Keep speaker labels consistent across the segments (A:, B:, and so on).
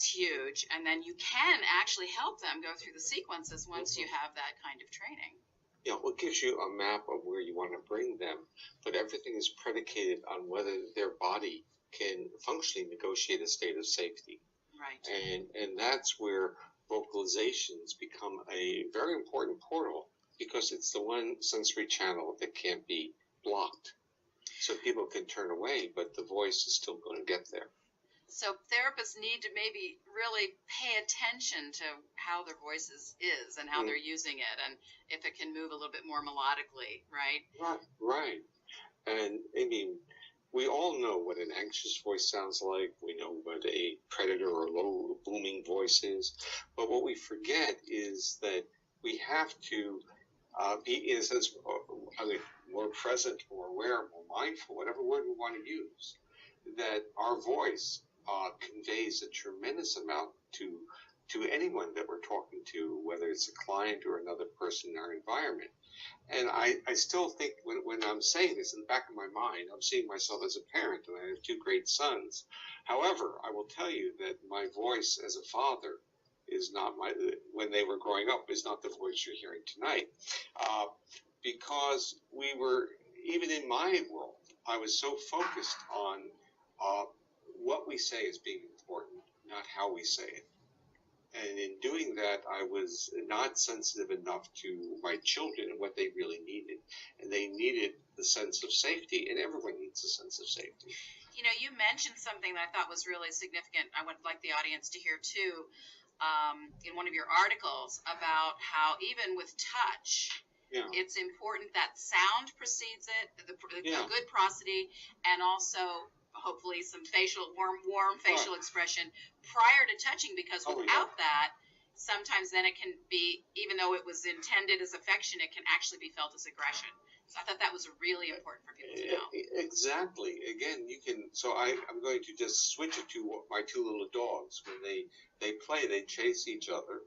A: huge. And then you can actually help them go through the sequences once you have that kind of training.
B: Yeah, well, it gives you a map of where you want to bring them, but everything is predicated on whether their body can functionally negotiate a state of safety.
A: Right.
B: And that's where vocalizations become a very important portal, because it's the one sensory channel that can't be blocked. So people can turn away, but the voice is still going to get there.
A: So therapists need to maybe really pay attention to how their voice is and how they're using it, and if it can move a little bit more melodically, right?
B: Right. And I mean, we all know what an anxious voice sounds like. We know what a predator or low booming voice is. But what we forget is that we have to be, in a sense, more present, more aware, more mindful, whatever word we want to use, that our voice conveys a tremendous amount to anyone that we're talking to, whether it's a client or another person in our environment. And I still think when I'm saying this in the back of my mind, I'm seeing myself as a parent, and I have two great sons. However, I will tell you that my voice as a father is not when they were growing up, is not the voice you're hearing tonight. Because we were, even in my world, I was so focused on what we say as being important, not how we say it. And in doing that, I was not sensitive enough to my children and what they really needed. And they needed the sense of safety, and everyone needs a sense of safety.
A: You know, you mentioned something that I thought was really significant. I would like the audience to hear too, in one of your articles, about how even with touch, it's important that sound precedes it, a good prosody, and also hopefully some warm facial expression prior to touching, because without that, sometimes then it can be, even though it was intended as affection, it can actually be felt as aggression. So I thought that was really important for people to know.
B: Exactly. Again, you can. So I'm going to just switch it to my two little dogs. When they play, they chase each other,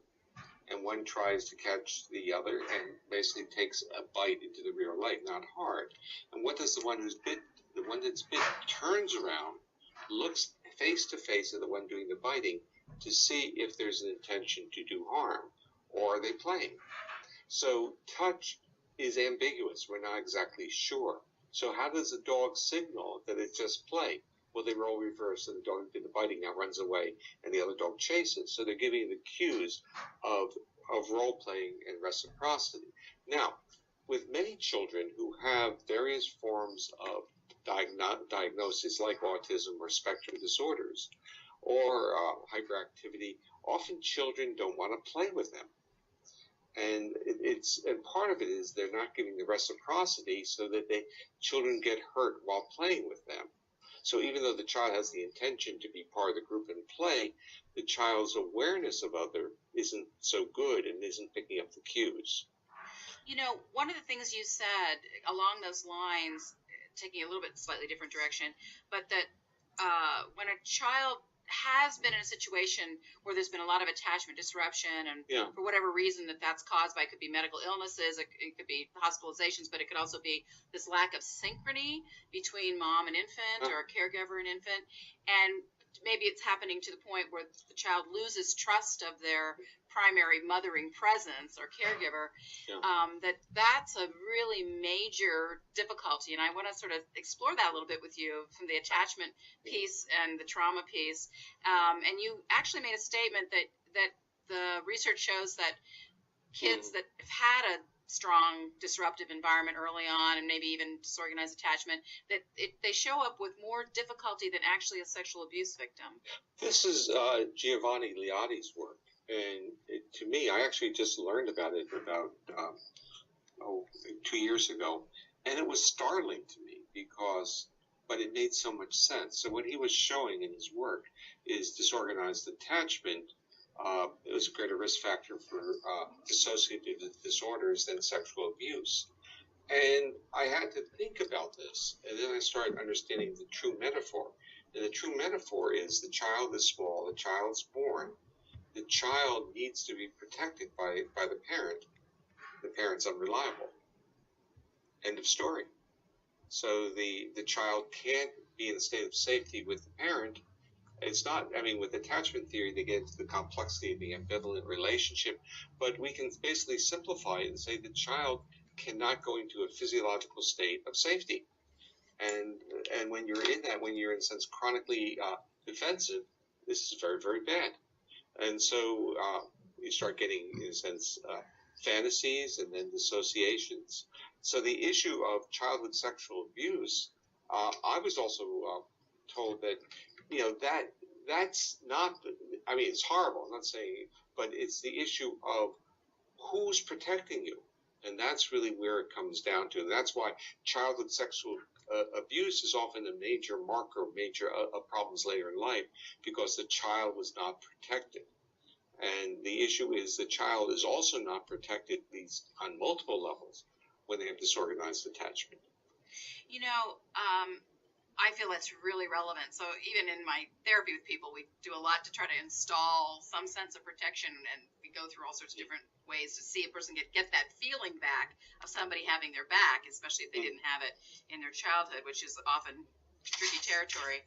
B: and one tries to catch the other and basically takes a bite into the rear leg, not hard. And what does the one who's bit? The one that's bit turns around, looks face to face at the one doing the biting to see if there's an intention to do harm, or are they playing? So touch is ambiguous. We're not exactly sure. So how does the dog signal that it's just play? Well, they roll reverse, and the dog who did the biting now runs away, and the other dog chases. So they're giving the cues of role playing and reciprocity. Now, with many children who have various forms of diagnosis like autism or spectrum disorders or hyperactivity, often children don't want to play with them. And and part of it is they're not giving the reciprocity, so that children get hurt while playing with them. So even though the child has the intention to be part of the group and play, the child's awareness of other isn't so good and isn't picking up the cues.
A: You know, one of the things you said along those lines, taking a little bit slightly different direction, but that when a child has been in a situation where there's been a lot of attachment disruption, and for whatever reason that's caused by, it could be medical illnesses, it could be hospitalizations, but it could also be this lack of synchrony between mom and infant or caregiver and infant, and maybe it's happening to the point where the child loses trust of their primary mothering presence or caregiver, that's a really major difficulty. And I want to sort of explore that a little bit with you from the attachment piece and the trauma piece. And you actually made a statement that the research shows that kids that have had a strong disruptive environment early on, and maybe even disorganized attachment, that they show up with more difficulty than actually a sexual abuse victim.
B: This is Giovanni Liotti's work. And to me, I actually just learned about it about 2 years ago, and it was startling to me but it made so much sense. So what he was showing in his work is disorganized attachment. It was a greater risk factor for dissociative disorders than sexual abuse. And I had to think about this, and then I started understanding the true metaphor. And the true metaphor is the child is small, the child's born. The child needs to be protected by the parent. The parent's unreliable. End of story. So the child can't be in a state of safety with the parent It's not, I mean, with attachment theory, they get into the complexity of the ambivalent relationship, but we can basically simplify it and say the child cannot go into a physiological state of safety. And when you're in that, when you're in a sense chronically defensive, this is very, very bad. And so you start getting, in a sense, fantasies and then dissociations. So the issue of childhood sexual abuse, I was also told that, you know, that's not, I mean, it's horrible, I'm not saying, but it's the issue of who's protecting you. And that's really where it comes down to. And that's why childhood sexual abuse is often a major marker, of problems later in life, because the child was not protected. And the issue is the child is also not protected, at least on multiple levels, when they have disorganized attachment.
A: You know, I feel that's really relevant. So even in my therapy with people, we do a lot to try to install some sense of protection, and we go through all sorts of different ways to see a person get that feeling back of somebody having their back, especially if they didn't have it in their childhood, which is often tricky territory.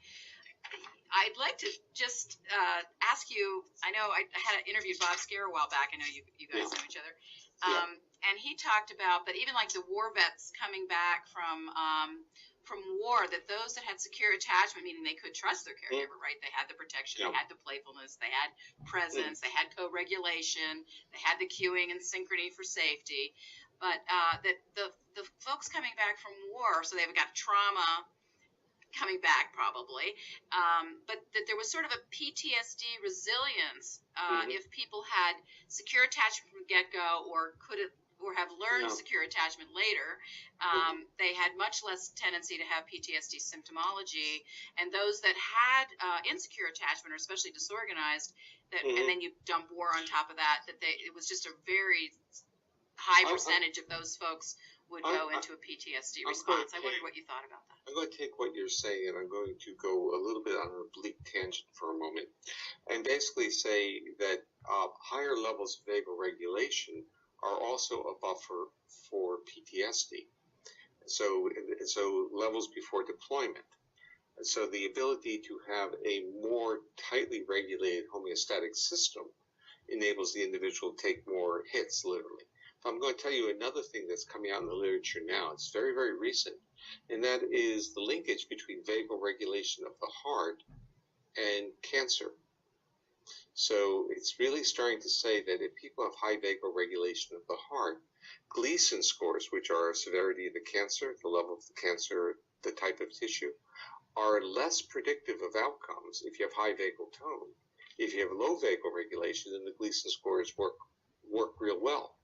A: I'd like to just ask you, I know I had interviewed Bob Scare a while back. I know you guys know each other. And he talked about that even like the war vets coming back from war, that those that had secure attachment, meaning they could trust their caregiver, right? They had the protection, they had the playfulness, they had presence, they had co-regulation, they had the cueing and synchrony for safety. But that the folks coming back from war, so they've got trauma coming back probably, but that there was sort of a PTSD resilience if people had secure attachment from the get-go, or have learned secure attachment later. They had much less tendency to have PTSD symptomology, and those that had insecure attachment, or especially disorganized, that and then you dump war on top of that, it was just a very high percentage of those folks would go into a PTSD response. I wondered what you thought about that.
B: I'm going to take what you're saying, and I'm going to go a little bit on an oblique tangent for a moment, and basically say that higher levels of vagal regulation are also a buffer for PTSD. So levels before deployment. So the ability to have a more tightly regulated homeostatic system enables the individual to take more hits, literally. I'm going to tell you another thing that's coming out in the literature now. It's very, very recent, and that is the linkage between vagal regulation of the heart and cancer. So it's really starting to say that if people have high vagal regulation of the heart, Gleason scores, which are severity of the cancer, the level of the cancer, the type of tissue, are less predictive of outcomes if you have high vagal tone. If you have low vagal regulation, then the Gleason scores work real well.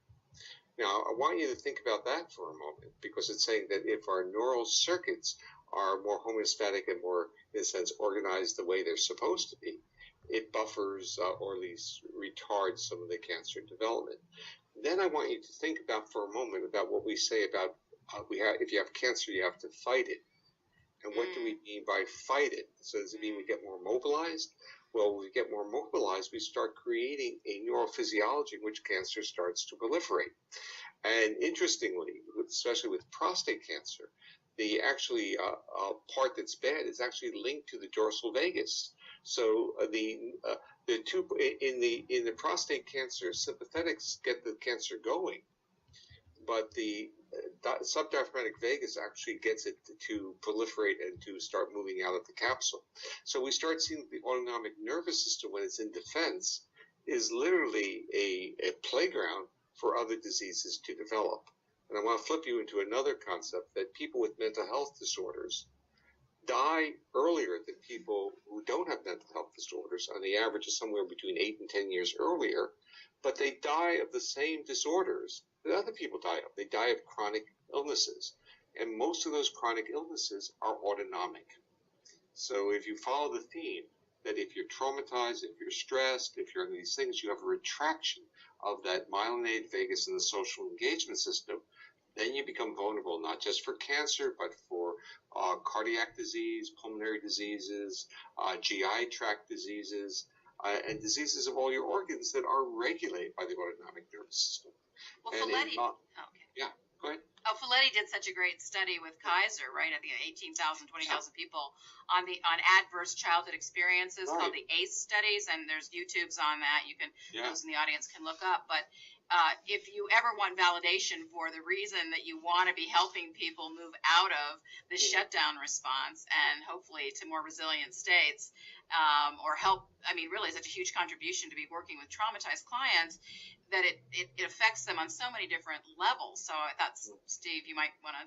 B: Now, I want you to think about that for a moment, because it's saying that if our neural circuits are more homeostatic and more, in a sense, organized the way they're supposed to be, it buffers or at least retards some of the cancer development. Then I want you to think about for a moment about what we say about if you have cancer, you have to fight it. And what do we mean by fight it? So does it mean we get more mobilized? Well, when we get more mobilized, we start creating a neurophysiology in which cancer starts to proliferate. And interestingly, especially with prostate cancer, the actually part that's bad is actually linked to the dorsal vagus. So the two in the prostate cancer, sympathetics get the cancer going, but the subdiaphragmatic vagus actually gets it to proliferate and to start moving out of the capsule. So we start seeing the autonomic nervous system, when it's in defense, is literally a playground for other diseases to develop. And I want to flip you into another concept, that people with mental health disorders die earlier than people who don't have mental health disorders. On the average is somewhere between 8 and 10 years earlier, but they die of the same disorders that other people die of. They die of chronic illnesses, and most of those chronic illnesses are autonomic. So if you follow the theme that if you're traumatized, if you're stressed, if you're in these things, you have a retraction of that myelinated vagus in the social engagement system, then you become vulnerable not just for cancer, but for cardiac disease, pulmonary diseases, GI tract diseases, and diseases of all your organs that are regulated by the autonomic nervous system.
A: Well, Folletti,
B: Go ahead.
A: Oh, Folletti did such a great study with Kaiser, right? I think 18,000, 20,000 people on adverse childhood experiences called the ACE studies, and there's YouTubes on that. You can those in the audience can look up. But if you ever want validation for the reason that you want to be helping people move out of the shutdown response and hopefully to more resilient states, or help, I mean, really such a huge contribution to be working with traumatized clients, that it affects them on so many different levels. So I thought, Steve, you might want to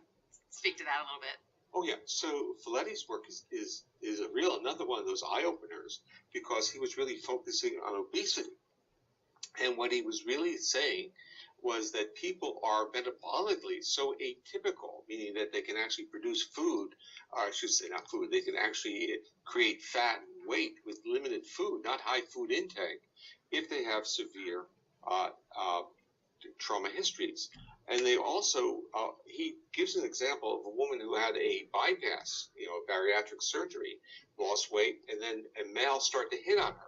A: speak to that a little bit.
B: Oh yeah. So Folletti's work is a real another one of those eye openers, because he was really focusing on obesity, and what he was really saying was that people are metabolically so atypical, meaning that they can actually produce food, or I should say not food, they can actually create fat and weight with limited food, not high food intake, if they have severe trauma histories. And they also, he gives an example of a woman who had a bypass, bariatric surgery, lost weight, and then a male started to hit on her.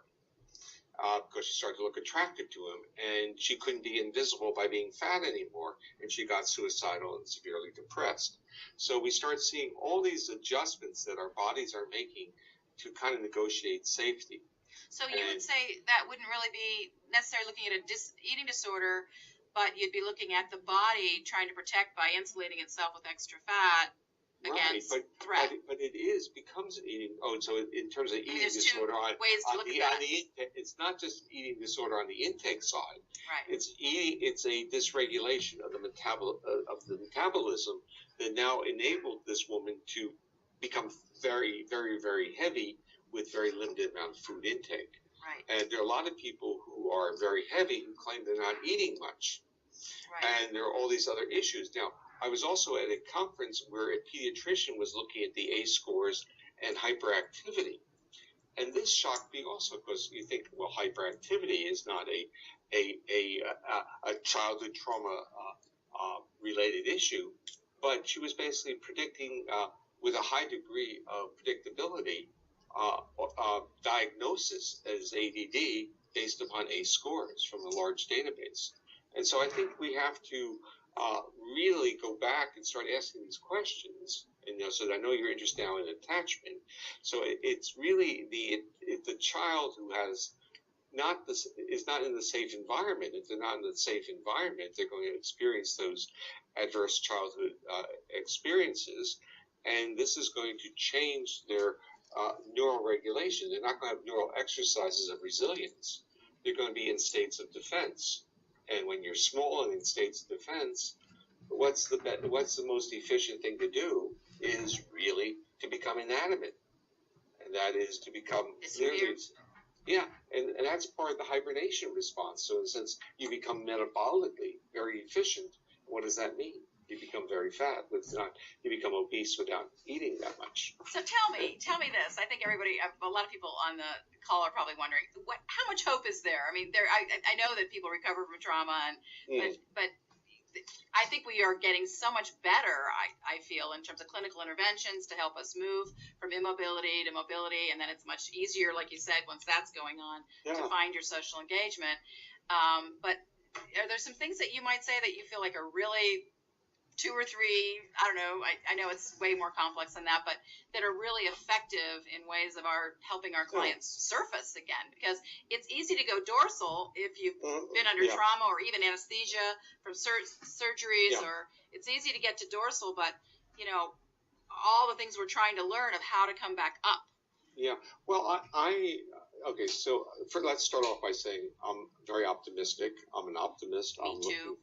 B: Because she started to look attractive to him, and she couldn't be invisible by being fat anymore, and she got suicidal and severely depressed. So we start seeing all these adjustments that our bodies are making to kind of negotiate safety.
A: So you would say that wouldn't really be necessarily looking at a eating disorder, but you'd be looking at the body trying to protect by insulating itself with extra fat.
B: Right, but it becomes an eating. Oh, so in terms of eating disorder, it's not just eating disorder on the intake side.
A: Right.
B: It's a dysregulation of the metabolism that now enabled this woman to become very, very, very heavy with very limited amount of food intake.
A: Right.
B: And there are a lot of people who are very heavy who claim they're not eating much.
A: Right.
B: And there are all these other issues now. I was also at a conference where a pediatrician was looking at the ACE scores and hyperactivity. And this shocked me also, because you think, well, hyperactivity is not a childhood trauma related issue, but she was basically predicting with a high degree of predictability diagnosis as ADD based upon ACE scores from a large database. And so I think we have to really go back and start asking these questions. And so I know you're interested now in attachment. So it's really the child who has is not in the safe environment. If they're not in the safe environment, they're going to experience those adverse childhood experiences, and this is going to change their neural regulation. They're not going to have neural exercises of resilience. They're going to be in states of defense. And when you're small and in states of defense, what's the most efficient thing to do is really to become inanimate, and that is to become clearly, and that's part of the hibernation response. So in a sense, you become metabolically very efficient. What does that mean? You become very fat, but you become obese without eating that much.
A: So tell me this. I think a lot of people on the call are probably wondering, how much hope is there? I mean, I know that people recover from trauma, but I think we are getting so much better, I feel, in terms of clinical interventions to help us move from immobility to mobility, and then it's much easier, like you said, once that's going on, to find your social engagement. But are there some things that you might say that you feel like are really 2 or 3, I don't know, I know it's way more complex than that, but that are really effective in ways of helping our clients surface again? Because it's easy to go dorsal if you've been under trauma or even anesthesia from surgeries, or it's easy to get to dorsal, but, all the things we're trying to learn of how to come back up.
B: Yeah, well, okay, so let's start off by saying I'm very optimistic. I'm an optimist.
A: Me too.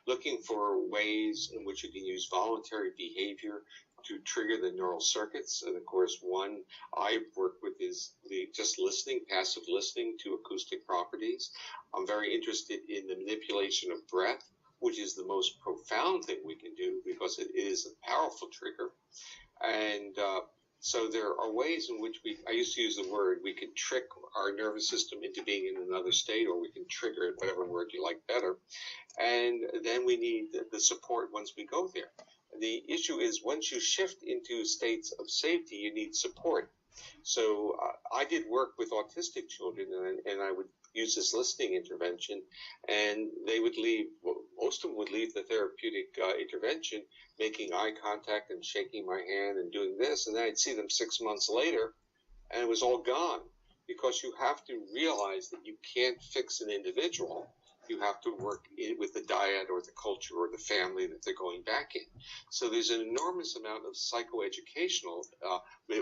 B: looking for ways in which you can use voluntary behavior to trigger the neural circuits. And of course, one I work with is just listening, passive listening to acoustic properties. I'm very interested in the manipulation of breath, which is the most profound thing we can do because it is a powerful trigger. And so there are ways in which I used to use the word, we can trick our nervous system into being in another state, or we can trigger it, whatever word you like better. And then we need the support once we go there. The issue is once you shift into states of safety, you need support. So I did work with autistic children, and I would use this listening intervention, and they would leave most of them would leave the therapeutic intervention making eye contact and shaking my hand and doing this, and then I'd see them 6 months later, and it was all gone. Because you have to realize that you can't fix an individual. You have to work with the diet or the culture or the family that they're going back in. So there's an enormous amount of psychoeducational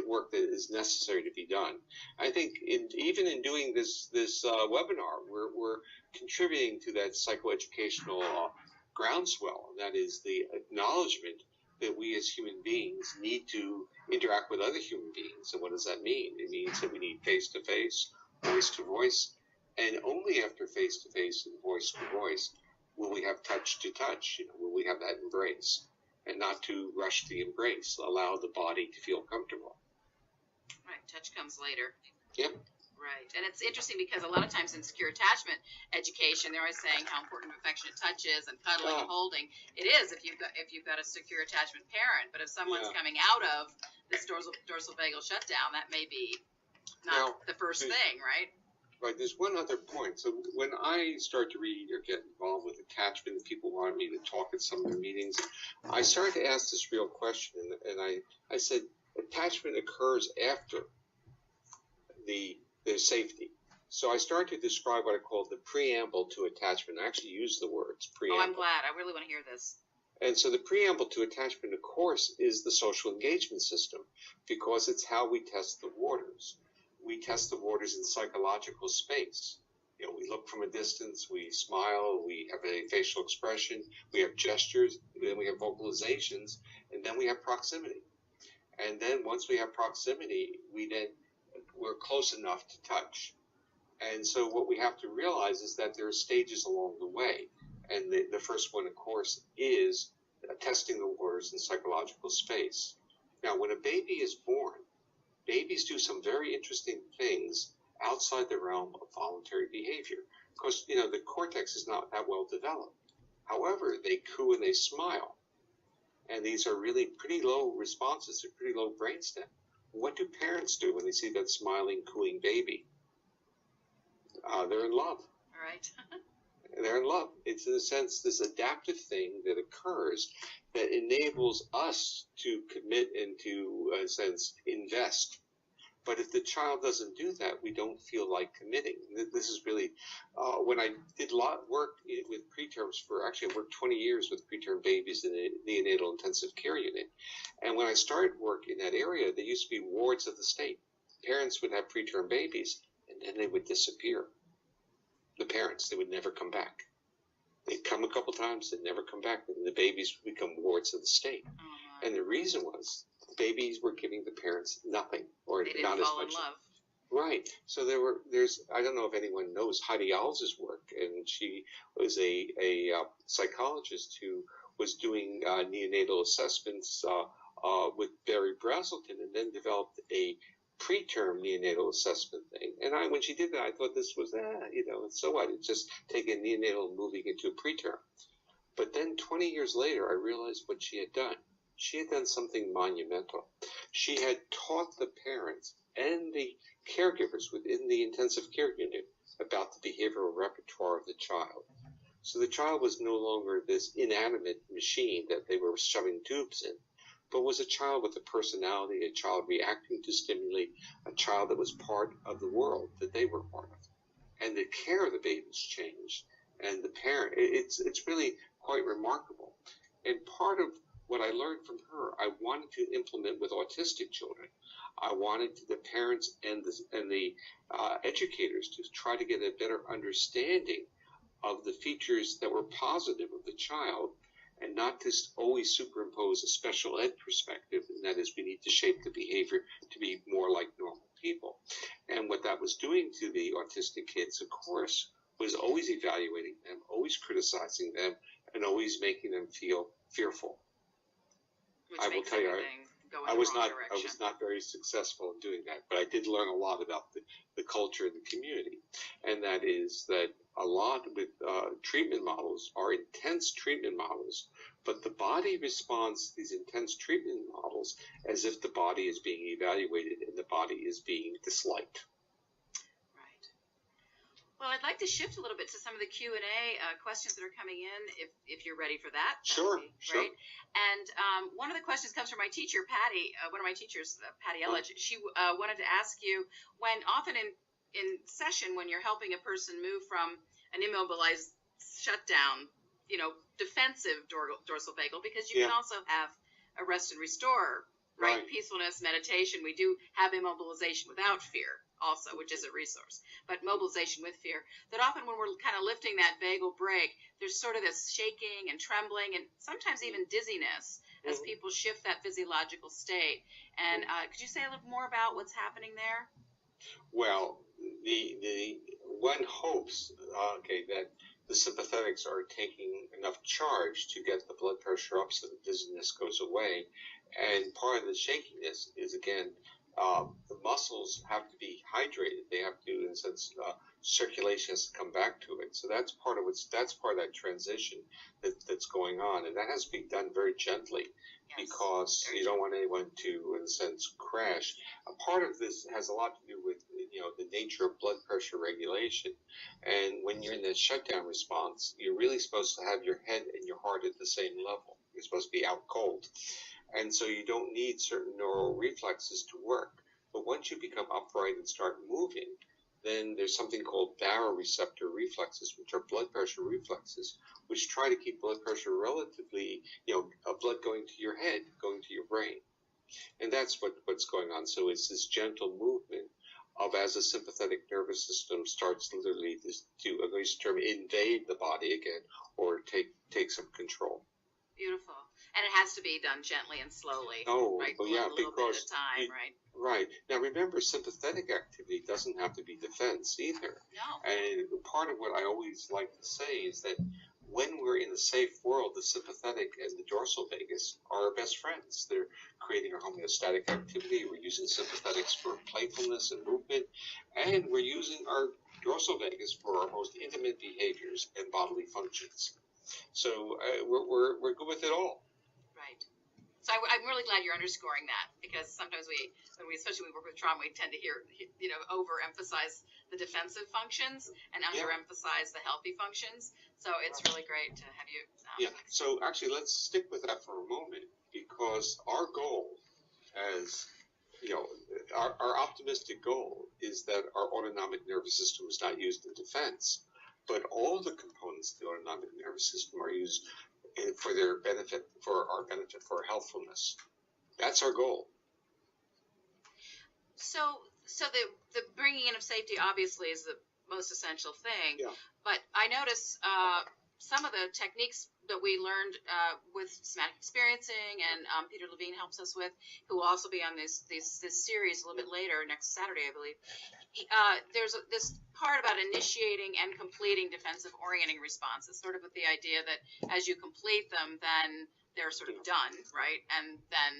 B: work that is necessary to be done. I think even in doing this webinar, we're contributing to that psychoeducational groundswell, and that is the acknowledgement that we as human beings need to interact with other human beings. And what does that mean? It means that we need face-to-face, voice-to-voice, and only after face-to-face and voice-to-voice will we have touch-to-touch, will we have that embrace, and not to rush the embrace, allow the body to feel comfortable.
A: Right, touch comes later.
B: Yep.
A: Right, and it's interesting because a lot of times in secure attachment education, they're always saying how important affectionate touch is and cuddling and holding. It is if you've got a secure attachment parent, but if someone's coming out of this dorsal vagal shutdown, that may be not the first thing, right?
B: Right. There's one other point. So when I start to read or get involved with attachment, and people wanted me to talk at some of their meetings, I started to ask this real question, and I said attachment occurs after the safety. So I started to describe what I call the preamble to attachment. I actually use the words preamble.
A: Oh, I'm glad. I really want to hear this.
B: And so the preamble to attachment, of course, is the social engagement system, because it's how we test the waters. We test the waters in psychological space. We look from a distance, we smile, we have a facial expression, we have gestures, then we have vocalizations, and then we have proximity. And then once we have proximity, we're close enough to touch. And so what we have to realize is that there are stages along the way. And the first one, of course, is testing the waters in psychological space. Now, when a baby is born, babies do some very interesting things outside the realm of voluntary behavior. Because, the cortex is not that well developed. However, they coo and they smile. And these are really pretty low responses, they're pretty low brainstem. What do parents do when they see that smiling, cooing baby? They're in love.
A: All right.
B: They're in love. It's, in a sense, this adaptive thing that occurs that enables us to commit and to, in a sense, invest. But if the child doesn't do that, we don't feel like committing. This is really, when I did a lot of work with preterms I worked 20 years with preterm babies in a neonatal intensive care unit. And when I started work in that area, there used to be wards of the state. Parents would have preterm babies, and then they would disappear. The parents, they would never come back. They'd come a couple times, they'd never come back, and the babies would become wards of the state. And the reason was, babies were giving the parents nothing, or
A: they didn't
B: not as
A: fall
B: much.
A: In love.
B: Right. So there's I don't know if anyone knows Heidi Alves' work, and she was a psychologist who was doing neonatal assessments with Barry Brazelton, and then developed a preterm neonatal assessment thing. And when she did that, I thought this was so what? It's just taking neonatal and moving into a preterm. But then 20 years later, I realized what she had done. She had done something monumental. She had taught the parents and the caregivers within the intensive care unit about the behavioral repertoire of the child. So the child was no longer this inanimate machine that they were shoving tubes in, but was a child with a personality, a child reacting to stimuli, a child that was part of the world that they were part of. And the care of the babies changed, and the parent, it's really quite remarkable. And part of what I learned from her, I wanted to implement with autistic children. I wanted the parents and the educators to try to get a better understanding of the features that were positive of the child, and not just always superimpose a special ed perspective, and that is we need to shape the behavior to be more like normal people. And what that was doing to the autistic kids, of course, was always evaluating them, always criticizing them, and always making them feel fearful.
A: Which
B: I will tell you, I was
A: direction.
B: not very successful in doing that, but I did learn a lot about the culture and the community, and that is that a lot with treatment models are intense treatment models, but the body responds to these intense treatment models as if the body is being evaluated and the body is being disliked.
A: Right. Well, I'd like like to shift a little bit to some of the Q&A questions that are coming in, if you're ready for that.
B: Sure, sure.
A: Great. And one of the questions comes from my teacher, Patty, one of my teachers, Patty Elledge. She wanted to ask you, when often in session, when you're helping a person move from an immobilized shutdown, defensive dorsal vagal, because you can also have a rest and restore, right? Peacefulness, meditation. We do have immobilization without fear also, which is a resource, but mobilization with fear. That often when we're kind of lifting that vagal brake, there's sort of this shaking and trembling and sometimes even dizziness as people shift that physiological state. And could you say a little more about what's happening there?
B: Well, the one hopes, that the sympathetics are taking enough charge to get the blood pressure up so the dizziness goes away. And part of the shakiness is, again, the muscles have to be hydrated. They have to, in a sense, circulation has to come back to it. So that's part of that transition that's going on, and that has to be done very gently, because you don't want anyone to, in a sense, crash. A part of this has a lot to do with the nature of blood pressure regulation, and when you're in that shutdown response, you're really supposed to have your head and your heart at the same level. You're supposed to be out cold. And so you don't need certain neural reflexes to work. But once you become upright and start moving, then there's something called baroreceptor reflexes, which are blood pressure reflexes, which try to keep blood pressure relatively, blood going to your head, going to your brain. And that's what's going on. So it's this gentle movement of, as the sympathetic nervous system starts literally to, I'm going to use the term, invade the body again, or take some control.
A: Beautiful. And it has to be done gently and slowly. Right?
B: Yeah,
A: a little bit at a time, right?
B: Right. Now, remember, sympathetic activity doesn't have to be defense either.
A: No.
B: And part of what I always like to say is that when we're in a safe world, the sympathetic and the dorsal vagus are our best friends. They're creating a homeostatic activity. We're using sympathetics for playfulness and movement, and we're using our dorsal vagus for our most intimate behaviors and bodily functions. So we're good with it all.
A: Right. So I'm really glad you're underscoring that, because sometimes especially when we work with trauma, we tend to overemphasize the defensive functions and underemphasize the healthy functions. So it's really great to have you.
B: So actually, let's stick with that for a moment, because our goal, as our optimistic goal, is that our autonomic nervous system is not used in defense, but all the components of the autonomic nervous system are used for their benefit, for our healthfulness. That's our goal.
A: So the bringing in of safety obviously is the most essential thing.
B: Yeah.
A: But I notice some of the techniques that we learned with somatic experiencing, and Peter Levine helps us with, who will also be on this series a little bit later, next Saturday, I believe. There's this part about initiating and completing defensive orienting responses, sort of with the idea that as you complete them, then they're sort of done, right? And then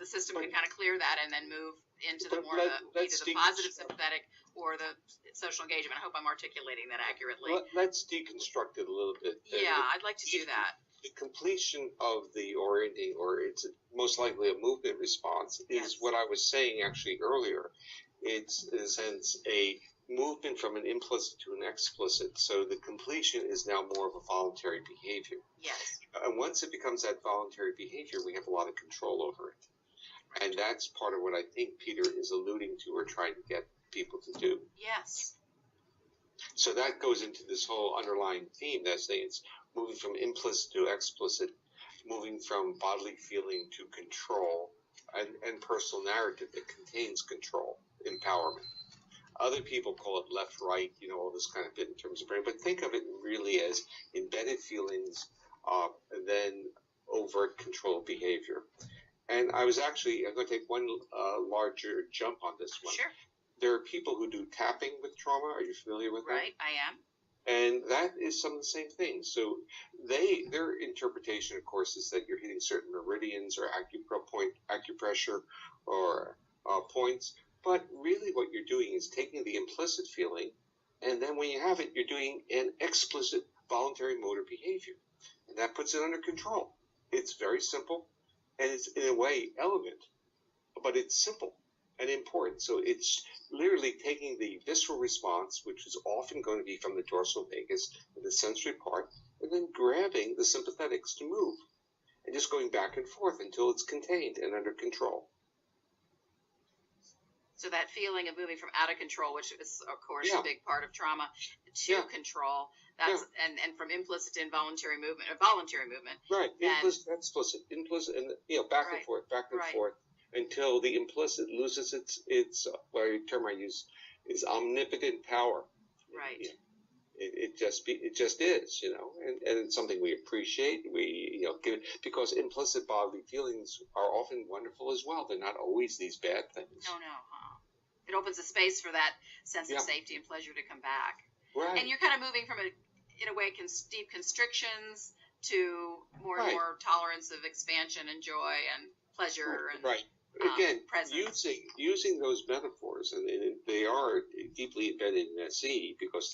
A: the system can kind of clear that and then move into either the positive sympathetic or the social engagement. I hope I'm articulating that accurately.
B: Let's deconstruct it a little bit.
A: I'd like to do that.
B: The completion of the orienting, or it's most likely a movement response, is what I was saying actually earlier. It's, in a sense, a movement from an implicit to an explicit. So the completion is now more of a voluntary behavior.
A: Yes.
B: And once it becomes that voluntary behavior, we have a lot of control over it. And that's part of what I think Peter is alluding to or trying to get people to do.
A: Yes.
B: So that goes into this whole underlying theme that's saying it's moving from implicit to explicit, moving from bodily feeling to control, and personal narrative that contains control, empowerment. Other people call it left, right, all this kind of bit in terms of brain, but think of it really as embedded feelings, and then overt controlled behavior. And I'm going to take one larger jump on this one.
A: Sure.
B: There are people who do tapping with trauma. Are you familiar with that?
A: Right, I am.
B: And that is some of the same things. So their interpretation, of course, is that you're hitting certain meridians or acupressure or points. But really what you're doing is taking the implicit feeling, and then when you have it, you're doing an explicit voluntary motor behavior. And that puts it under control. It's very simple, and it's in a way elegant, but it's simple. and important. So it's literally taking the visceral response, which is often going to be from the dorsal vagus, the sensory part, and then grabbing the sympathetics to move, and just going back and forth until it's contained and under control.
A: So that feeling of moving from out of control, which is of course a big part of trauma, to control, that's and from implicit to involuntary movement, or voluntary movement.
B: Right. Implicit, explicit, implicit, and back and forth, until the implicit loses its what term I use is omnipotent power.
A: Right.
B: It just is, and it's something we appreciate. We give, because implicit bodily feelings are often wonderful as well. They're not always these bad things.
A: No. It opens a space for that sense of safety and pleasure to come back.
B: Right.
A: And you're kind of moving from in a way, deep constrictions to more and more tolerance of expansion and joy and pleasure and
B: Again,
A: presence.
B: using those metaphors, and they are deeply embedded in SE, because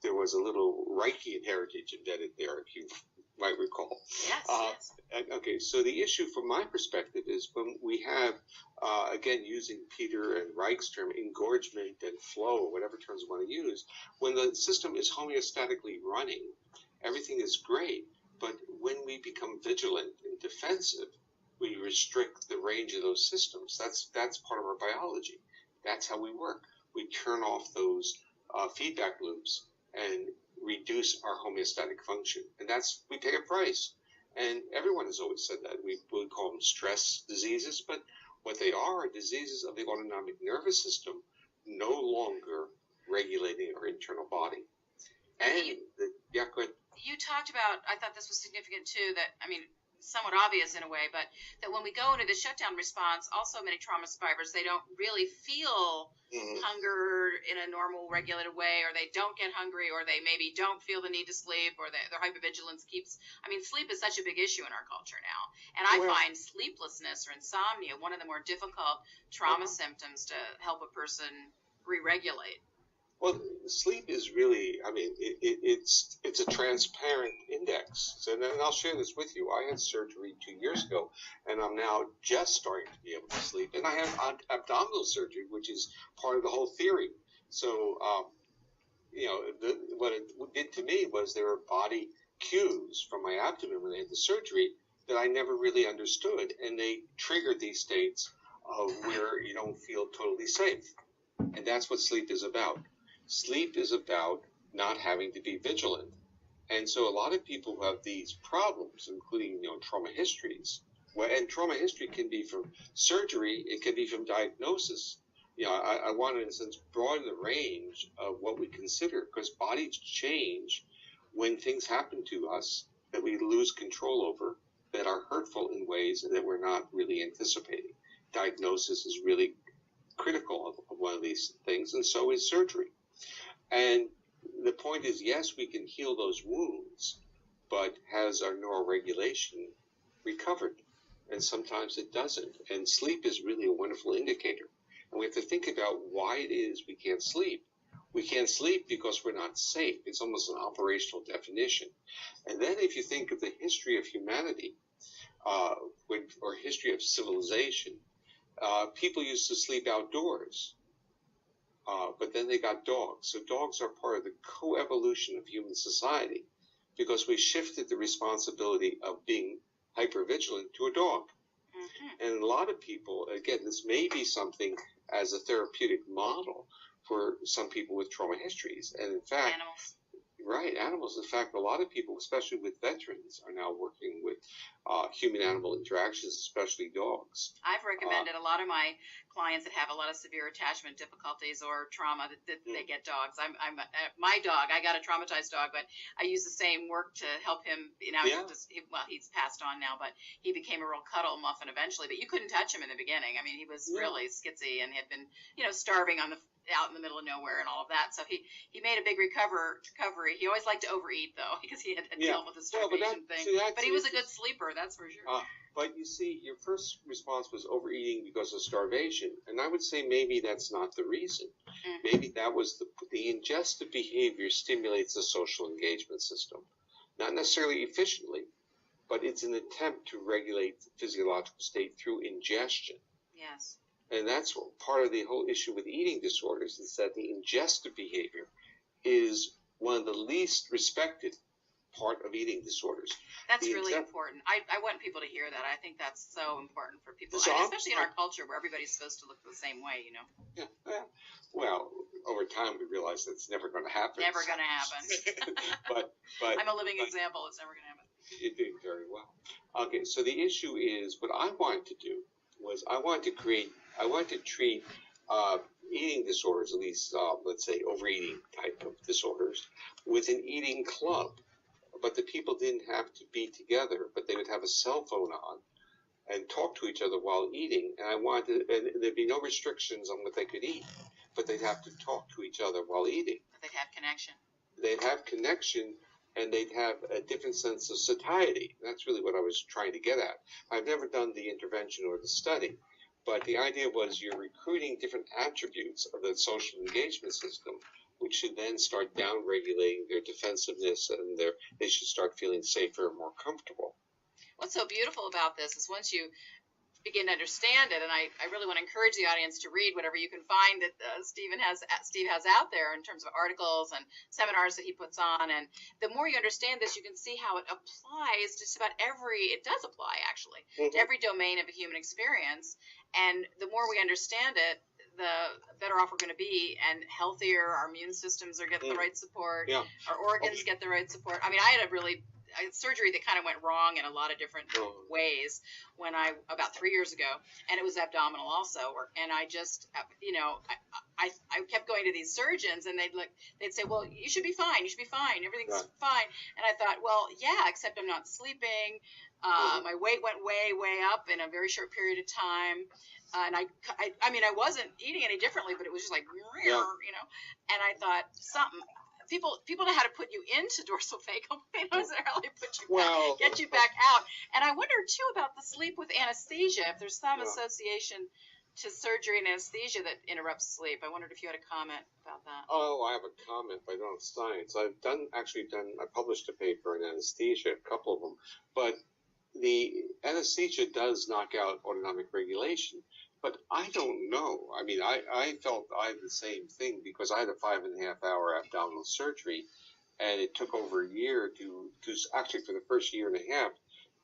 B: there was a little Reichian heritage embedded there, if you might recall.
A: Yes.
B: Okay, so the issue from my perspective is when we have, again, using Peter and Reich's term, engorgement and flow, or whatever terms you want to use, when the system is homeostatically running, everything is great, but when we become vigilant and defensive, we restrict the range of those systems. That's part of our biology. That's how we work. We turn off those feedback loops and reduce our homeostatic function. And we pay a price. And everyone has always said that. We call them stress diseases, but what they are diseases of the autonomic nervous system no longer regulating our internal body. And go ahead.
A: You talked about, I thought this was significant too, that, somewhat obvious in a way, but that when we go into the shutdown response, also many trauma survivors, they don't really feel hunger in a normal, regulated way, or they don't get hungry, or they maybe don't feel the need to sleep, or their hypervigilance keeps. Sleep is such a big issue in our culture now, and I find sleeplessness or insomnia one of the more difficult trauma symptoms to help a person re-regulate.
B: Well, sleep is really, it's a transparent index. So then I'll share this with you. I had surgery 2 years ago, and I'm now just starting to be able to sleep. And I have abdominal surgery, which is part of the whole theory. So, what it did to me was there were body cues from my abdomen when I had the surgery that I never really understood. And they triggered these states of where you don't feel totally safe. And that's what sleep is about. Sleep is about not having to be vigilant. And so a lot of people who have these problems, including, trauma histories, and trauma history can be from surgery, it can be from diagnosis. I want to, in a sense, broaden the range of what we consider, because bodies change when things happen to us that we lose control over, that are hurtful in ways that we're not really anticipating. Diagnosis is really critical of one of these things, and so is surgery. And the point is, yes, we can heal those wounds, but has our neuroregulation recovered? And sometimes it doesn't. And sleep is really a wonderful indicator. And we have to think about why it is we can't sleep. We can't sleep because we're not safe. It's almost an operational definition. And then if you think of the history of humanity, or history of civilization, people used to sleep outdoors. But then they got dogs. So dogs are part of the coevolution of human society, because we shifted the responsibility of being hypervigilant to a dog. And a lot of people, again, this may be something as a therapeutic model for some people with trauma histories. And in fact, animals. In fact, a lot of people, especially with veterans, are now working with human-animal interactions, especially dogs.
A: I've recommended a lot of my clients that have a lot of severe attachment difficulties or trauma that they get dogs. My dog, I got a traumatized dog, but I use the same work to help him. He's passed on now, but he became a real cuddle muffin eventually. But you couldn't touch him in the beginning. He was really skitsy and had been, starving out in the middle of nowhere and all of that. So he made a big recovery. He always liked to overeat, though, because he had dealt with the starvation thing. But he was a good sleeper, that's for sure.
B: But you see, your first response was overeating because of starvation. And I would say maybe that's not the reason. Maybe that was the ingestive behavior stimulates the social engagement system. Not necessarily efficiently, but it's an attempt to regulate the physiological state through ingestion.
A: Yes.
B: And that's part of the whole issue with eating disorders, is that the ingestive behavior is one of the least respected part of eating disorders.
A: That's really important. I want people to hear that. I think that's so important for people,
B: So
A: and especially in our culture where everybody's supposed to look the same way, you know.
B: Yeah. Well, over time we realize that's never going to happen.
A: Never going to happen.
B: but
A: I'm a living example. It's never going to happen.
B: You're doing very well. Okay, so the issue is, what I wanted to do was I wanted to treat eating disorders, at least let's say overeating type of disorders, with an eating club. But the people didn't have to be together, but they would have a cell phone on and talk to each other while eating. And I wanted to, and there'd be no restrictions on what they could eat, but they'd have to talk to each other while eating.
A: But they'd have connection.
B: They'd have connection, and they'd have a different sense of satiety. That's really what I was trying to get at. I've never done the intervention or the study, but the idea was you're recruiting different attributes of the social engagement system, which should then start down-regulating their defensiveness, and they should start feeling safer and more comfortable.
A: What's so beautiful about this is once you begin to understand it, and I really want to encourage the audience to read whatever you can find that Steve has out there in terms of articles and seminars that he puts on, and the more you understand this, you can see how it applies to just about it does apply actually, to every domain of a human experience, and the more we understand it, the better off we're going to be, and healthier. Our immune systems are getting the right support.
B: Yeah.
A: Our organs get the right support. I mean, I had surgery that kind of went wrong in a lot of different ways about 3 years ago, and it was abdominal also. And I just, I kept going to these surgeons, and they'd say, well, you should be fine. You should be fine. Everything's fine. And I thought, well, yeah, except I'm not sleeping. My weight went way, way up in a very short period of time. And I mean, I wasn't eating any differently, but it was just like, you know, and I thought people know how to put you into dorsal vagal. They don't necessarily get you back out. And I wonder too about the sleep with anesthesia, if there's some association to surgery and anesthesia that interrupts sleep. I wondered if you had a comment about that.
B: Oh, I have a comment, but I don't have science. I published a paper in anesthesia, a couple of them, but the anesthesia does knock out autonomic regulation. But I don't know. I mean, I felt I had the same thing because I had a 5.5-hour abdominal surgery, and it took over a year to actually, for the first year and a half,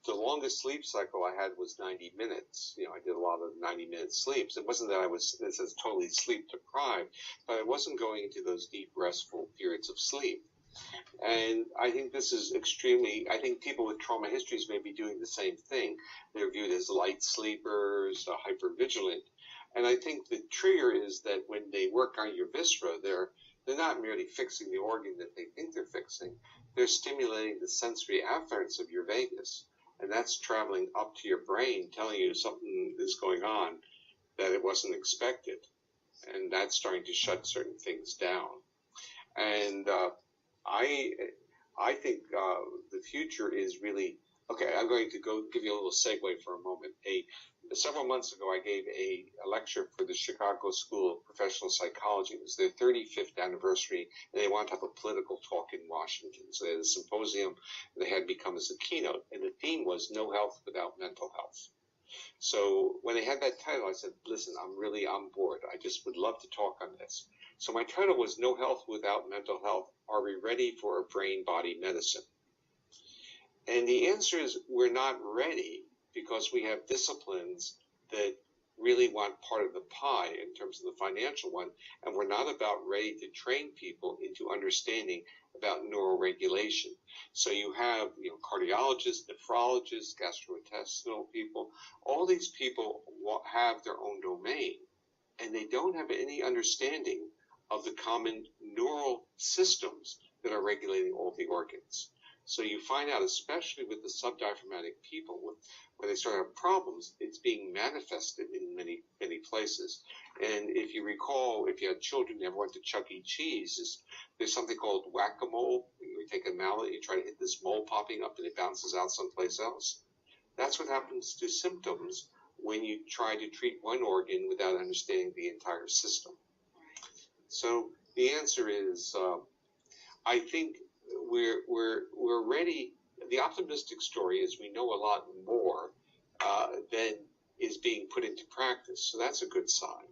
B: the longest sleep cycle I had was 90 minutes. You know, I did a lot of 90-minute sleeps. It wasn't that I was totally sleep deprived, but I wasn't going into those deep, restful periods of sleep. And I think this is I think people with trauma histories may be doing the same thing. They're viewed as light sleepers, hypervigilant. And I think the trigger is that when they work on your viscera, they're not merely fixing the organ that they think they're fixing. They're stimulating the sensory afferents of your vagus. And that's traveling up to your brain, telling you something is going on that it wasn't expected. And that's starting to shut certain things down. And I think the future is really okay. I'm going to go give you a little segue for a moment. Several months ago, I gave a lecture for the Chicago School of Professional Psychology. It was their 35th anniversary, and they wanted to have a political talk in Washington. So they had a symposium, and they had me come as a keynote, and the theme was "No Health Without Mental Health." So when they had that title, I said, listen, I'm really on board. I just would love to talk on this. So my title was No Health Without Mental Health. Are we ready for a brain-body medicine? And the answer is we're not ready because we have disciplines that really want part of the pie in terms of the financial one, and we're not about ready to train people into understanding about neuroregulation. So you have cardiologists, nephrologists, gastrointestinal people. All these people have their own domain, and they don't have any understanding of the common neural systems that are regulating all the organs. So you find out, especially with the subdiaphragmatic people, when they start to have problems, it's being manifested in many, many places. And if you recall, if you had children who ever went to Chuck E. Cheese, there's something called whack-a-mole. You take a mallet, and you try to hit this mole popping up, and it bounces out someplace else. That's what happens to symptoms when you try to treat one organ without understanding the entire system. So the answer is, I think we're ready. The optimistic story is we know a lot more than is being put into practice. So that's a good sign.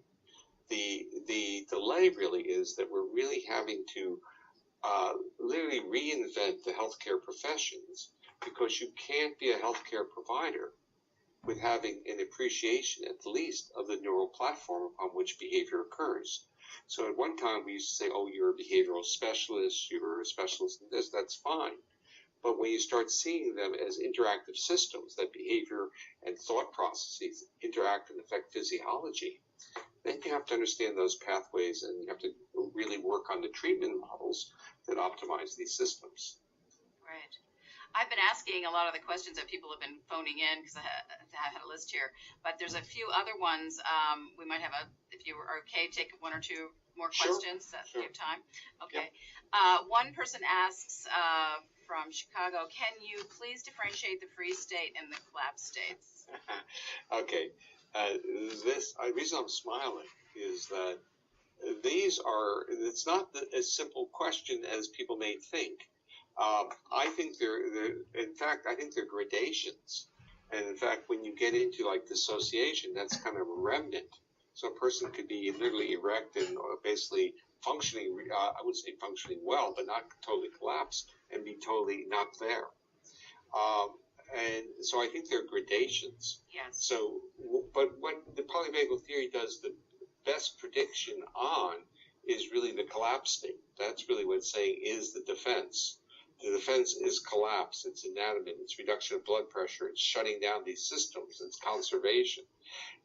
B: The delay really is that we're really having to literally reinvent the healthcare professions, because you can't be a healthcare provider with having an appreciation, at least, of the neural platform upon which behavior occurs. So at one time we used to say, oh, you're a behavioral specialist, you're a specialist in this, that's fine. But when you start seeing them as interactive systems, that behavior and thought processes interact and affect physiology, then you have to understand those pathways, and you have to really work on the treatment models that optimize these systems.
A: Right. I've been asking a lot of the questions that people have been phoning in, because I had a list here, but there's a few other ones. We might have if you are okay, take one or two more questions.
B: Sure.
A: You have time? Okay.
B: Yep.
A: One person asks from Chicago, can you please differentiate the freeze state and the collapse states?
B: Okay. The reason I'm smiling is that it's not as simple question as people may think. I think I think they're gradations. And in fact, when you get into like dissociation, that's kind of a remnant. So a person could be literally erect and basically functioning, I would say functioning well, but not totally collapsed, and be totally not there. And so I think they're gradations.
A: Yes.
B: So, but what the polyvagal theory does the best prediction on is really the collapse state. That's really what it's saying is the defense. The defense is collapse, it's enablement, it's reduction of blood pressure, it's shutting down these systems, it's conservation.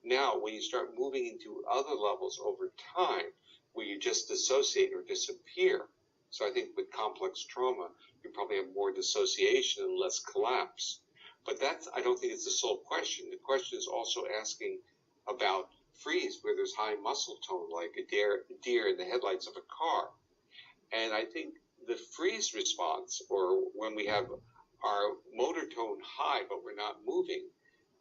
B: Now, when you start moving into other levels over time, where you just dissociate or disappear, so I think with complex trauma, you probably have more dissociation and less collapse. But I don't think it's the sole question. The question is also asking about freeze, where there's high muscle tone, like a deer in the headlights of a car. And I think the freeze response, or when we have our motor tone high but we're not moving,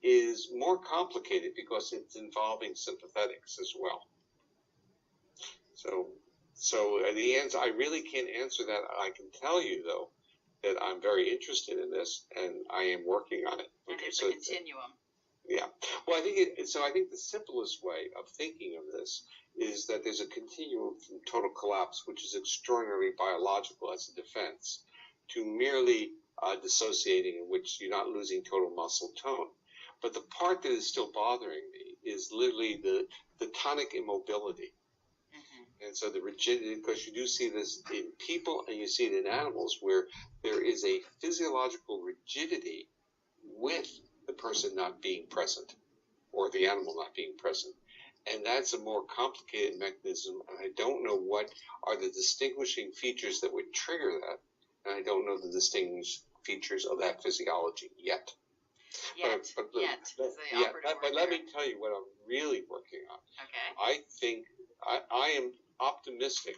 B: is more complicated because it's involving sympathetics as well. So the answer, I really can't answer that. I can tell you, though, that I'm very interested in this, and I am working on it.
A: And it's a continuum.
B: Yeah. Well, I think the simplest way of thinking of this is that there's a continuum from total collapse, which is extraordinarily biological as a defense, to merely dissociating, in which you're not losing total muscle tone. But the part that is still bothering me is literally the tonic immobility. Mm-hmm. And so the rigidity, because you do see this in people and you see it in animals, where there is a physiological rigidity with the person not being present, or the animal not being present. And that's a more complicated mechanism, and I don't know what are the distinguishing features that would trigger that, and I don't know the distinguished features of that physiology yet. But let me tell you what I'm really working on.
A: Okay.
B: I think I am optimistic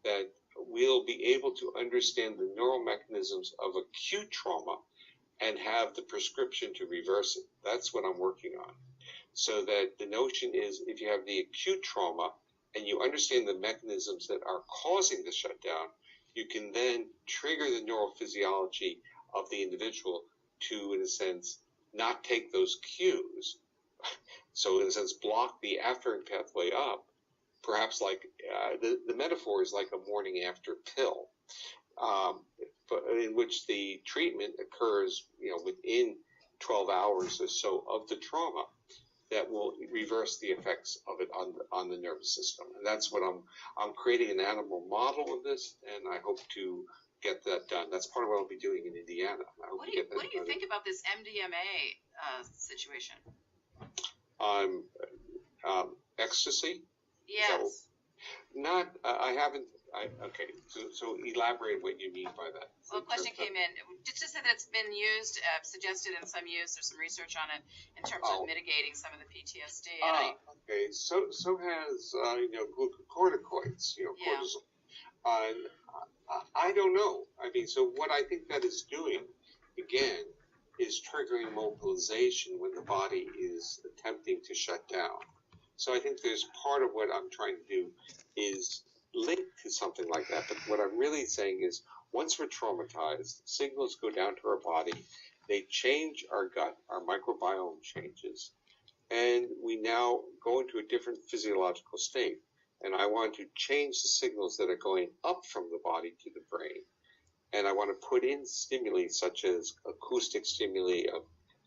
B: that we'll be able to understand the neural mechanisms of acute trauma and have the prescription to reverse it. That's what I'm working on. So that the notion is, if you have the acute trauma and you understand the mechanisms that are causing the shutdown, you can then trigger the neurophysiology of the individual to, in a sense, not take those cues. So, in a sense, block the afferent pathway up. Perhaps like the metaphor is like a morning after pill. In which the treatment occurs, within 12 hours or so of the trauma, that will reverse the effects of it on the nervous system. And that's what I'm creating an animal model of this, and I hope to get that done. That's part of what I'll be doing in Indiana.
A: What do you think about this MDMA situation?
B: Ecstasy?
A: Yes.
B: I haven't. Okay, so elaborate what you mean by that.
A: Well, a question came in. Just to say that it's been used, suggested in some use. There's some research on it in terms of mitigating some of the PTSD.
B: Okay. So has glucocorticoids, cortisol. I don't know. I mean, so what I think that is doing, again, is triggering mobilization when the body is attempting to shut down. So I think there's part of what I'm trying to do is linked to something like that. But what I'm really saying is, once we're traumatized, signals go down to our body, they change our gut, our microbiome changes, and we now go into a different physiological state. And I want to change the signals that are going up from the body to the brain. And I want to put in stimuli such as acoustic stimuli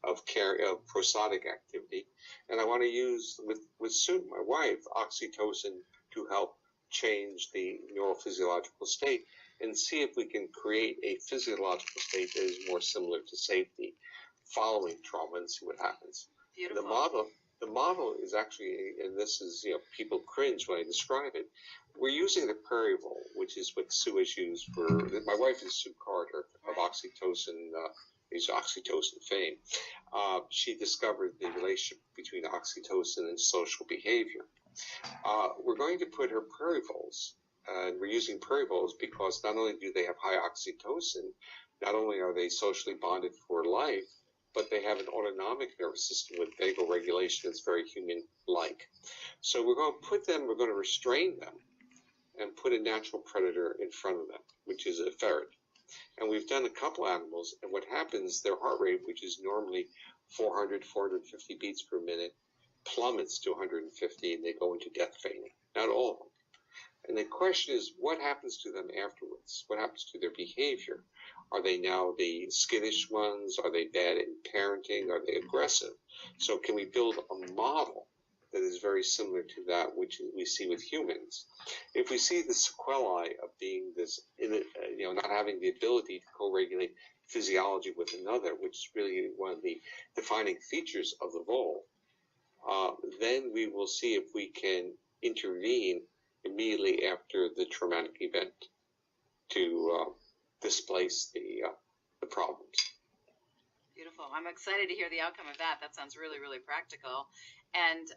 B: of prosodic activity. And I want to use, with Sue, my wife, oxytocin to help change the neurophysiological state and see if we can create a physiological state that is more similar to safety following trauma and see what happens.
A: Beautiful.
B: The model is actually, and this is, people cringe when I describe it. We're using the prairie vole, which is what Sue has used for. My wife is Sue Carter of oxytocin. Is oxytocin fame. She discovered the relationship between oxytocin and social behavior. We're going to put her prairie voles, and we're using prairie voles because not only do they have high oxytocin, not only are they socially bonded for life, but they have an autonomic nervous system with vagal regulation that's very human-like. So we're going to restrain them and put a natural predator in front of them, which is a ferret. And we've done a couple animals, and what happens, their heart rate, which is normally 400, 450 beats per minute, plummets to 150, and they go into death fainting. Not all of them. And the question is, what happens to them afterwards? What happens to their behavior? Are they now the skittish ones? Are they bad in parenting? Are they aggressive? So can we build a model that is very similar to that which we see with humans? If we see the sequelae of being this, not having the ability to co-regulate physiology with another, which is really one of the defining features of the vole, then we will see if we can intervene immediately after the traumatic event to displace the problems.
A: Beautiful. I'm excited to hear the outcome of that. That sounds really, really practical. And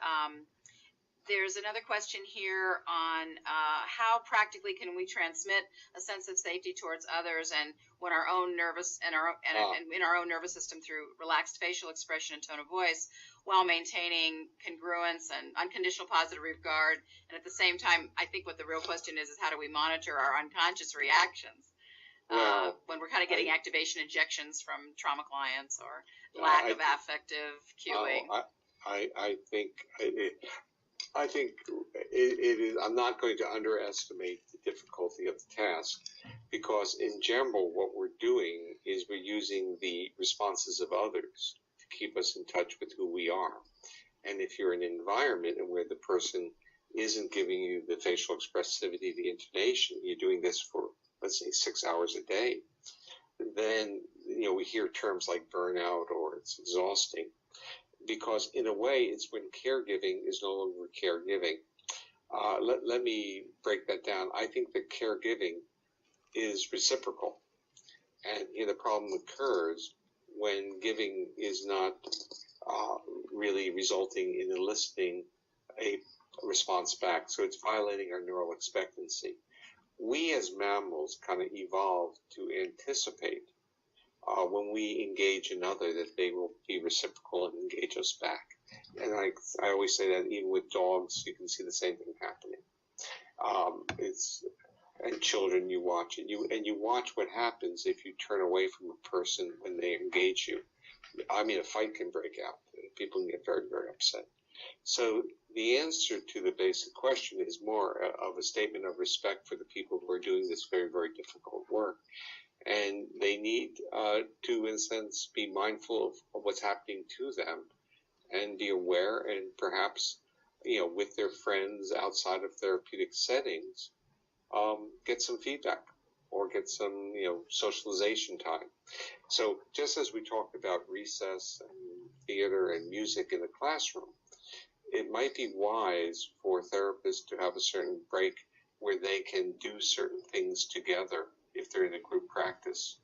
A: there's another question here on how practically can we transmit a sense of safety towards others, and when our own nervous and in our own nervous system through relaxed facial expression and tone of voice, while maintaining congruence and unconditional positive regard, and at the same time, I think what the real question is how do we monitor our unconscious reactions when we're kind of getting activation injections from trauma clients or lack of affective cueing.
B: I think it is. I'm not going to underestimate the difficulty of the task, because in general, what we're doing is we're using the responses of others to keep us in touch with who we are. And if you're in an environment where the person isn't giving you the facial expressivity, the intonation, you're doing this for, let's say, 6 hours a day, then we hear terms like burnout or it's exhausting. Because in a way, it's when caregiving is no longer caregiving. Let me break that down. I think that caregiving is reciprocal. And the problem occurs when giving is not really resulting in eliciting a response back. So it's violating our neural expectancy. We as mammals kind of evolved to anticipate when we engage another that they will be reciprocal and engage us back. And I always say that even with dogs, you can see the same thing happening. And children, you watch it, you watch what happens if you turn away from a person when they engage you. I mean, a fight can break out. People can get very, very upset. So the answer to the basic question is more of a statement of respect for the people who are doing this very, very difficult work. And they need to, in a sense, be mindful of what's happening to them and be aware, and perhaps, with their friends outside of therapeutic settings, get some feedback or get some, socialization time. So just as we talked about recess and theater and music in the classroom, it might be wise for therapists to have a certain break where they can do certain things together if they're in a group practice.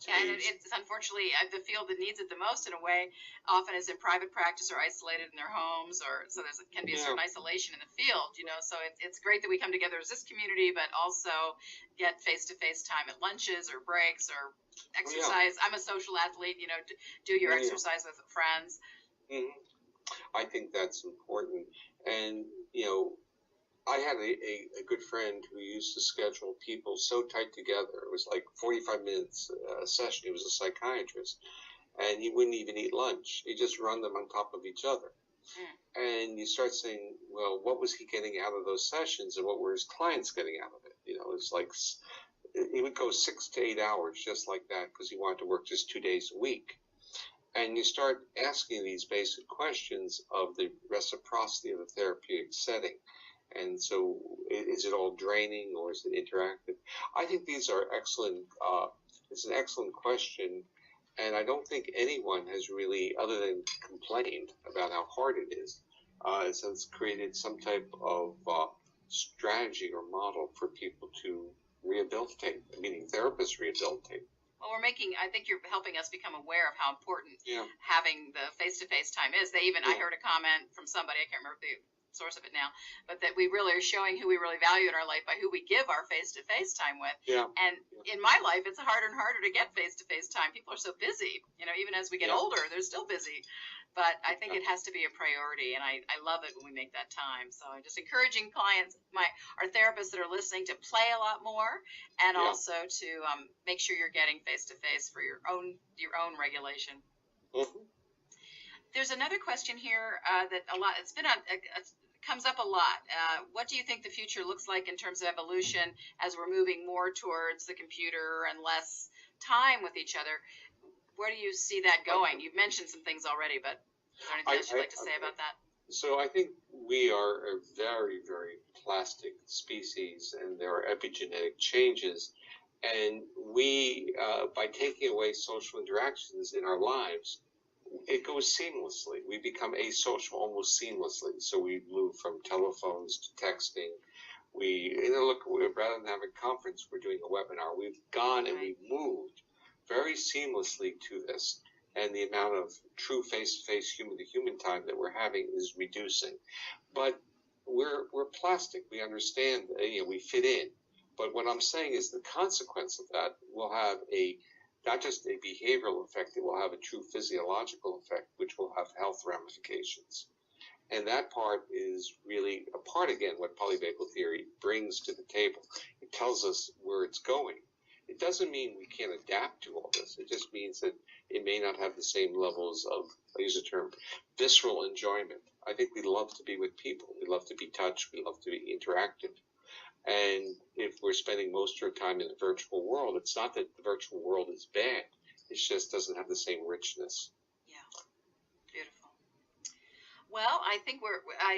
A: And it's unfortunately the field that needs it the most in a way often is in private practice or isolated in their homes, or so can be a certain isolation in the field, so it's great that we come together as this community, but also get face-to-face time at lunches or breaks or exercise. I'm a social athlete, do your exercise with friends.
B: I think that's important. And, I had a good friend who used to schedule people so tight together. It was like 45 minutes a session. He was a psychiatrist, and he wouldn't even eat lunch. He just run them on top of each other. And you start saying, well, what was he getting out of those sessions, and what were his clients getting out of it? It's like he would go 6 to 8 hours just like that because he wanted to work just 2 days a week. And you start asking these basic questions of the reciprocity of the therapeutic setting. And so, is it all draining or is it interactive? I think these are excellent. It's an excellent question, and I don't think anyone has really, other than complained about how hard it is, has created some type of strategy or model for people to rehabilitate, meaning therapists rehabilitate.
A: Well, I think you're helping us become aware of how important having the face-to-face time is. I heard a comment from somebody, I can't remember the source of it now, but that we really are showing who we really value in our life by who we give our face-to-face time with. And in my life, it's harder and harder to get face-to-face time. People are so busy, even as we get older, they're still busy. But I think it has to be a priority, and I love it when we make that time. So I'm just encouraging clients, our therapists that are listening, to play a lot more, and also to make sure you're getting face-to-face for your own regulation. There's another question here that comes up a lot. What do you think the future looks like in terms of evolution as we're moving more towards the computer and less time with each other? Where do you see that going? You've mentioned some things already, but is there anything else you'd like to say about that?
B: So I think we are a very, very plastic species, and there are epigenetic changes. And we, by taking away social interactions in our lives, it goes seamlessly. We become asocial almost seamlessly. So we move from telephones to texting. Rather than having a conference, we're doing a webinar. We've gone and we've moved very seamlessly to this, and the amount of true face-to-face, human-to-human time that we're having is reducing. But we're plastic. We understand, we fit in. But what I'm saying is the consequence of that will have not just a behavioral effect, it will have a true physiological effect, which will have health ramifications. And that part is really a part, again, what polyvagal theory brings to the table. It tells us where it's going. It doesn't mean we can't adapt to all this. It just means that it may not have the same levels of, I'll use the term, visceral enjoyment. I think we love to be with people. We love to be touched. We love to be interactive. And if we're spending most of our time in the virtual world, it's not that the virtual world is bad. It just doesn't have the same richness.
A: Yeah, beautiful. Well, I think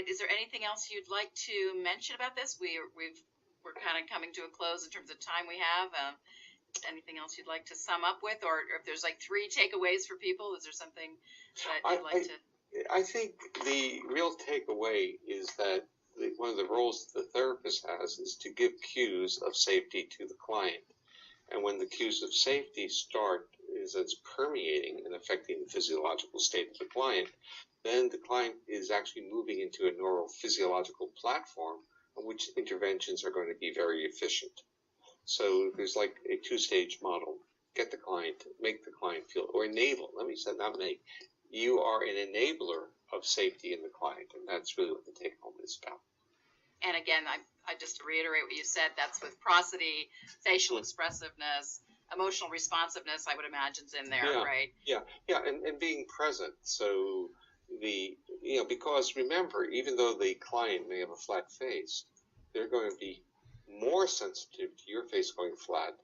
A: is there anything else you'd like to mention about this? We're kind of coming to a close in terms of time we have. Anything else you'd like to sum up with, or if there's like 3 takeaways for people? Is there something that you'd like to?
B: I think the real takeaway is that one of the roles the therapist has is to give cues of safety to the client. And when the cues of safety start, is it's permeating and affecting the physiological state of the client, then the client is actually moving into a neurophysiological platform on which interventions are going to be very efficient. So there's like a 2-stage model. Get the client, make the client feel, or enable. Let me say, not make. You are an enabler of safety in the client, and that's really what the take-home is about.
A: And again, I just to reiterate what you said, that's with prosody, facial expressiveness, emotional responsiveness, I would imagine is in there, right?
B: Yeah, and being present. So because remember, even though the client may have a flat face, they're going to be more sensitive to your face going flat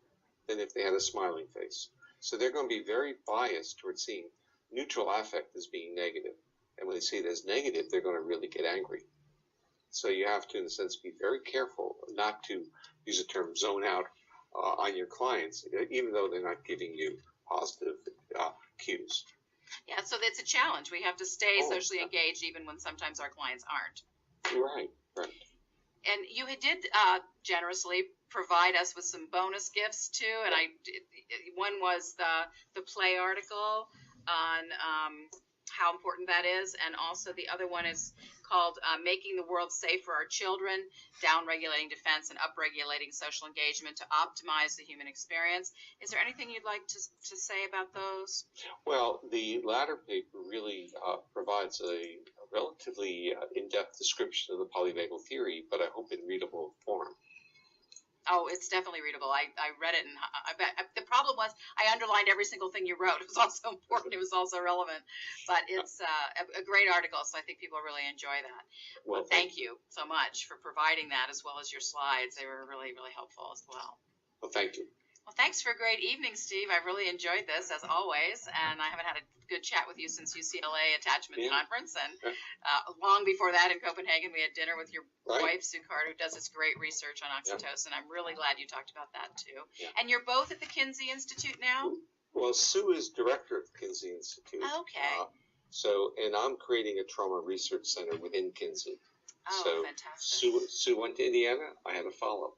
B: than if they had a smiling face. So they're going to be very biased towards seeing neutral affect as being negative. And when they see it as negative, they're going to really get angry. So you have to, in a sense, be very careful not to, use the term, zone out on your clients, even though they're not giving you positive cues.
A: Yeah, so it's a challenge. We have to stay socially engaged even when sometimes our clients aren't.
B: Right.
A: And you did generously provide us with some bonus gifts too. And one was the play article on how important that is, and also the other one is called Making the World Safe for Our Children, Down-Regulating Defense and Up-Regulating Social Engagement to Optimize the Human Experience. Is there anything you'd like to say about those?
B: Well, the latter paper really provides a relatively in-depth description of the polyvagal theory, but I hope in readable form.
A: Oh, it's definitely readable. I read it, and the problem was I underlined every single thing you wrote. It was also important. It was also relevant, but it's a great article. So I think people really enjoy that.
B: Well,
A: Thank you so much for providing that, as well as your slides. They were really, really helpful as well.
B: Well, thank you.
A: Well, thanks for a great evening, Steve. I really enjoyed this, as always, and I haven't had a good chat with you since UCLA Attachment Conference, and long before that in Copenhagen, we had dinner with your wife, Sue Carter, who does this great research on oxytocin. I'm really glad you talked about that, too. And you're both at the Kinsey Institute now?
B: Well, Sue is director of the Kinsey Institute.
A: Okay.
B: And I'm creating a trauma research center within Kinsey.
A: Oh, fantastic.
B: Sue went to Indiana. I had a follow-up.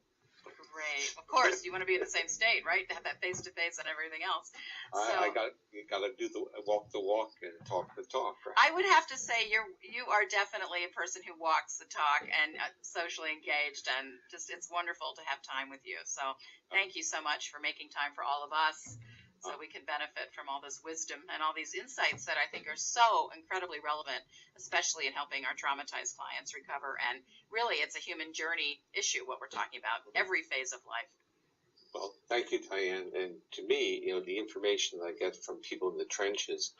A: Great. Of course, you want to be in the same state, right? To have that face-to-face and everything else.
B: I got to do walk the walk and talk the talk. Right?
A: I would have to say you are definitely a person who walks the talk and socially engaged, and just it's wonderful to have time with you. So thank you so much for making time for all of us, so we can benefit from all this wisdom and all these insights that I think are so incredibly relevant, especially in helping our traumatized clients recover. And really, it's a human journey issue, what we're talking about, every phase of life.
B: Well, thank you, Diane. And to me, the information that I get from people in the trenches,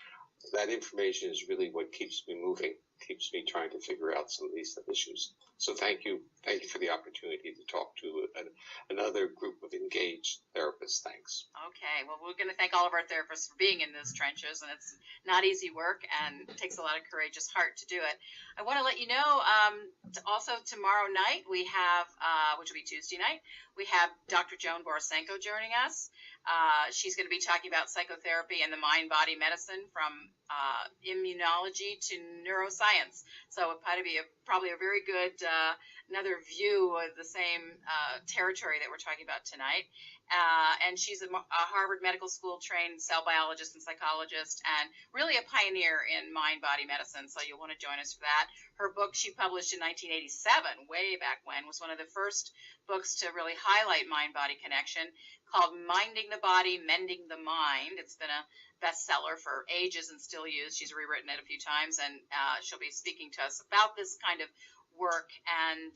B: that information is really what keeps me moving, keeps me trying to figure out some of these issues. So thank you for the opportunity to talk to another group of engaged therapists. Thanks.
A: Okay, well, we're going to thank all of our therapists for being in those trenches, and it's not easy work, and it takes a lot of courageous heart to do it. I want to let you know, also tomorrow night we have, which will be Tuesday night, we have Dr. Joan Borisenko joining us. She's going to be talking about psychotherapy and the mind-body medicine from immunology to neuroscience. So it'll probably a very good another view of the same territory that we're talking about tonight. And she's a Harvard Medical School trained cell biologist and psychologist, and really a pioneer in mind-body medicine. So you'll want to join us for that. Her book she published in 1987, way back when, was one of the first books to really highlight mind-body connection, called Minding the Body, Mending the Mind. It's been a bestseller for ages and still used. She's rewritten it a few times, and she'll be speaking to us about this kind of work, and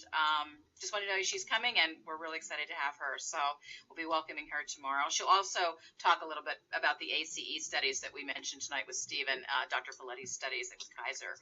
A: just want to know she's coming, and we're really excited to have her. So we'll be welcoming her tomorrow. She'll also talk a little bit about the ACE studies that we mentioned tonight with Steve, and Dr. Folletti's studies with Kaiser.